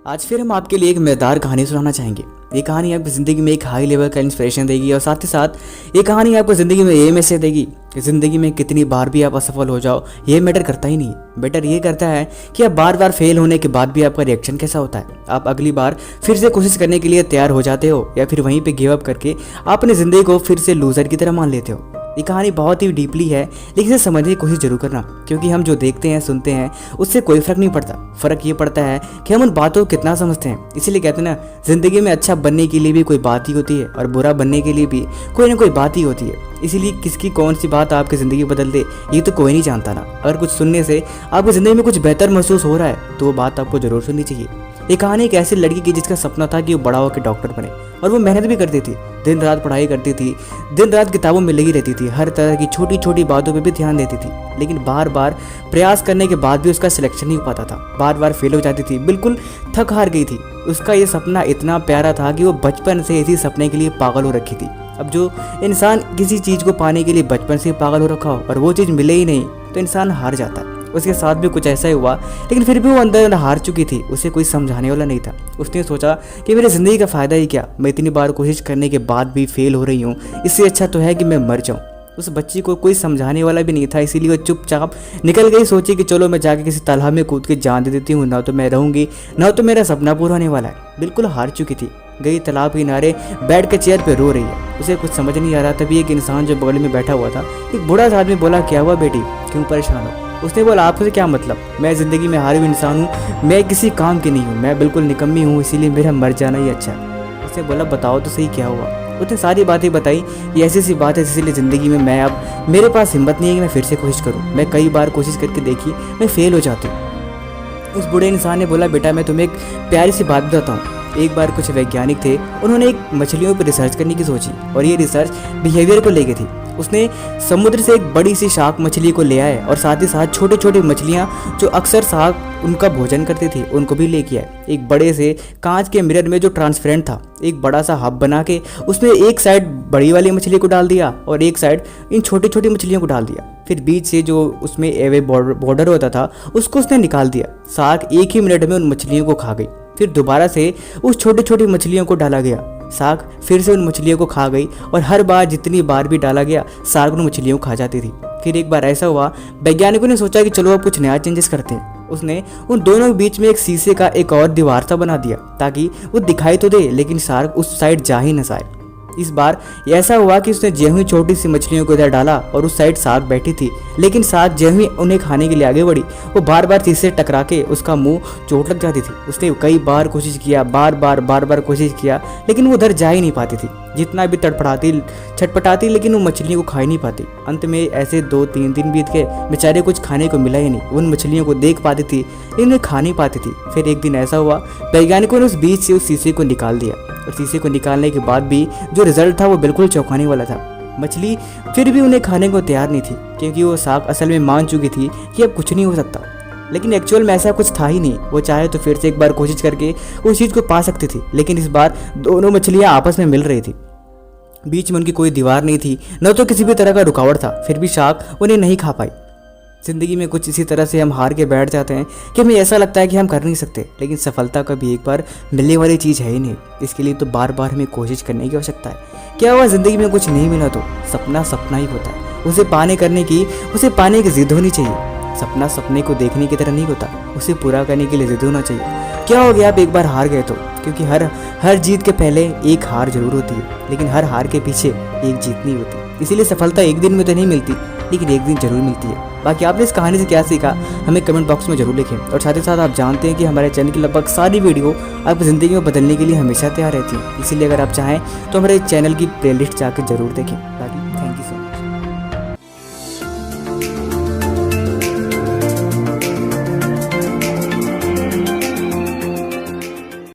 आज फिर हम आपके लिए एक मज़ेदार कहानी सुनाना चाहेंगे। ये कहानी आपकी ज़िंदगी में एक हाई लेवल का इंस्पिरेशन देगी और साथ ही साथ ये कहानी आपको ज़िंदगी में ये मैसेज देगी कि ज़िंदगी में कितनी बार भी आप असफल हो जाओ ये मैटर करता ही नहीं। बेटर ये करता है कि आप बार बार फेल होने के बाद भी आपका रिएक्शन कैसा होता है। आप अगली बार फिर से कोशिश करने के लिए तैयार हो जाते हो या फिर वहीं पर गिव अप करके आप अपनी ज़िंदगी को फिर से लूज़र की तरह मान लेते हो। ये कहानी बहुत ही डीपली है, लेकिन इसे समझने की कोशिश जरूर करना, क्योंकि हम जो देखते हैं सुनते हैं उससे कोई फ़र्क नहीं पड़ता। फ़र्क ये पड़ता है कि हम उन बातों को कितना समझते हैं। इसीलिए कहते हैं ना, ज़िंदगी में अच्छा बनने के लिए भी कोई बात ही होती है और बुरा बनने के लिए भी कोई ना कोई बात ही होती है। इसीलिए किसकी कौन सी बात आपकी ज़िंदगी बदल दे ये तो कोई नहीं जानता ना। अगर कुछ सुनने से आपकी ज़िंदगी में कुछ बेहतर महसूस हो रहा है तो वो बात आपको ज़रूर सुननी चाहिए। ये कहानी एक ऐसी लड़की की जिसका सपना था कि वो बड़ा होकर डॉक्टर बने, और वो मेहनत भी करती थी, दिन रात पढ़ाई करती थी, दिन रात किताबों में लगी रहती थी, हर तरह की छोटी छोटी बातों पे भी ध्यान देती थी। लेकिन बार बार प्रयास करने के बाद भी उसका सिलेक्शन नहीं हो पाता था, बार बार फेल हो जाती थी, बिल्कुल थक हार गई थी। उसका ये सपना इतना प्यारा था कि वो बचपन से इसी सपने के लिए पागल हो रखी थी। अब जो इंसान किसी चीज़ को पाने के लिए बचपन से पागल हो रखा हो और वो चीज़ मिले ही नहीं तो इंसान हार जाता है। उसके साथ भी कुछ ऐसा ही हुआ, लेकिन फिर भी वो अंदर हार चुकी थी। उसे कोई समझाने वाला नहीं था। उसने सोचा कि मेरी ज़िंदगी का फ़ायदा ही क्या, मैं इतनी बार कोशिश करने के बाद भी फेल हो रही हूँ, इससे अच्छा तो है कि मैं मर जाऊँ। उस बच्ची को कोई समझाने वाला भी नहीं था, इसीलिए वो चुपचाप निकल गई। सोची कि चलो मैं जाके किसी तालाब में कूद के जान दे देती हूँ, ना तो मैं रहूँगी ना तो मेरा सपना पूरा होने वाला है। बिल्कुल हार चुकी थी, गई तालाब के किनारे बैठ के चेयर पे रो रही है। उसे कुछ समझ नहीं आ रहा। तभी एक इंसान जो बगल में बैठा हुआ था, एक बूढ़ा सा आदमी बोला, क्या हुआ बेटी, क्यों परेशान हो? उसने बोला, आपसे क्या मतलब, मैं ज़िंदगी में हारे हुए इंसान हूँ, मैं किसी काम की नहीं हूँ, मैं बिल्कुल निकम्मी हूँ, इसीलिए मेरा मर जाना ही अच्छा है। उसने बोला, बताओ तो सही क्या हुआ। उसने सारी बातें बताई। ये ऐसी सी बात है जिसलिए ज़िंदगी में मैं अब मेरे पास हिम्मत नहीं है कि मैं फिर से कोशिश करूँ। मैं कई बार कोशिश करके देखी, मैं फेल हो जाती हूँ। उस बूढ़े इंसान ने बोला, बेटा मैं तुम्हें एक प्यारी सी बात बताता हूँ। एक बार कुछ वैज्ञानिक थे, उन्होंने एक मछलियों पर रिसर्च करने की सोची और ये रिसर्च बिहेवियर को लेके थी। उसने समुद्र से एक बड़ी सी शार्क मछली को ले आए और साथ ही साथ छोटी छोटी मछलियाँ जो अक्सर शार्क उनका भोजन करती थी उनको भी लेके आए। एक बड़े से कांच के मिरर में जो ट्रांसपेरेंट था, एक बड़ा सा हब बना के उसमें एक साइड बड़ी वाली मछली को डाल दिया और एक साइड इन छोटी छोटी मछलियों को डाल दिया। फिर बीच से जो उसमें एवे बॉर्डर होता था उसको उसने निकाल दिया। शार्क एक ही मिनट में उन मछलियों को खा गई। फिर दोबारा से उस छोटी छोटी मछलियों को डाला गया। शार्क फिर से उन मछलियों को खा गई और हर बार जितनी बार भी डाला गया शार्क उन मछलियों को खा जाती थी। फिर एक बार ऐसा हुआ, वैज्ञानिकों ने सोचा कि चलो अब कुछ नया चेंजेस करते हैं। उसने उन दोनों के बीच में एक शीशे का एक और दीवार सा बना दिया ताकि वो दिखाई तो दे लेकिन शार्क उस साइड जा ही न पाए। इस बार ऐसा हुआ कि उसने ज्यों ही छोटी सी मछलियों को इधर डाला और उस साइड शार्क बैठी थी, लेकिन शार्क ज्यों ही उन्हें खाने के लिए आगे बढ़ी वो बार बार शीशे टकरा के उसका मुंह चोट लग जाती थी। उसने कई बार कोशिश किया, बार बार कोशिश किया, लेकिन वो उधर जा ही नहीं पाती थी। जितना भी छटपटाती लेकिन वो मछलियों को खा ही नहीं पाती। अंत में ऐसे 2-3 दिन बीत गए, बेचारे कुछ खाने को मिला ही नहीं। उन मछलियों को देख पाती थी लेकिन उन्हें खा नहीं पाती थी। फिर एक दिन ऐसा हुआ, वैज्ञानिकों ने उस बीच से उस शीशे को निकाल दिया और शीशे को निकालने के बाद भी जो रिजल्ट था वो बिल्कुल चौंकाने वाला था। मछली फिर भी उन्हें खाने को तैयार नहीं थी, क्योंकि वो शार्क असल में मान चुकी थी कि अब कुछ नहीं हो सकता। लेकिन एक्चुअल में ऐसा कुछ था ही नहीं। वो चाहे तो फिर से एक बार कोशिश करके उस चीज़ को पा सकती थी, लेकिन इस बार दोनों मछलियाँ आपस में मिल रही थी। बीच में उनकी कोई दीवार नहीं थी, न तो किसी भी तरह का रुकावट था। फिर भी शार्क उन्हें नहीं खा पाई। ज़िंदगी में कुछ इसी तरह से हम हार के बैठ जाते हैं कि हमें ऐसा लगता है कि हम कर नहीं सकते, लेकिन सफलता कभी एक बार मिलने वाली चीज़ है ही नहीं। इसके लिए तो बार बार हमें कोशिश करने की आवश्यकता है। क्या हुआ, ज़िंदगी में कुछ नहीं मिला तो सपना सपना ही होता है। उसे पाने की जिद होनी चाहिए। सपना सपने को देखने की तरह नहीं होता, उसे पूरा करने के लिए जिद होना चाहिए। क्या हो गया आप एक बार हार गए तो, क्योंकि हर जीत के पहले एक हार जरूर होती है, लेकिन हर हार के पीछे एक जीत नहीं होती। इसीलिए सफलता एक दिन में तो नहीं मिलती, लेकिन एक दिन जरूर मिलती है। बाकी आपने इस कहानी से क्या सीखा हमें कमेंट बॉक्स में जरूर लिखें। और साथ ही साथ आप जानते हैं कि हमारे चैनल की लगभग सारी वीडियो आपकी ज़िंदगी में बदलने के लिए हमेशा तैयार रहती है। इसीलिए अगर आप चाहें तो हमारे चैनल की प्लेलिस्ट जाकर जरूर देखें।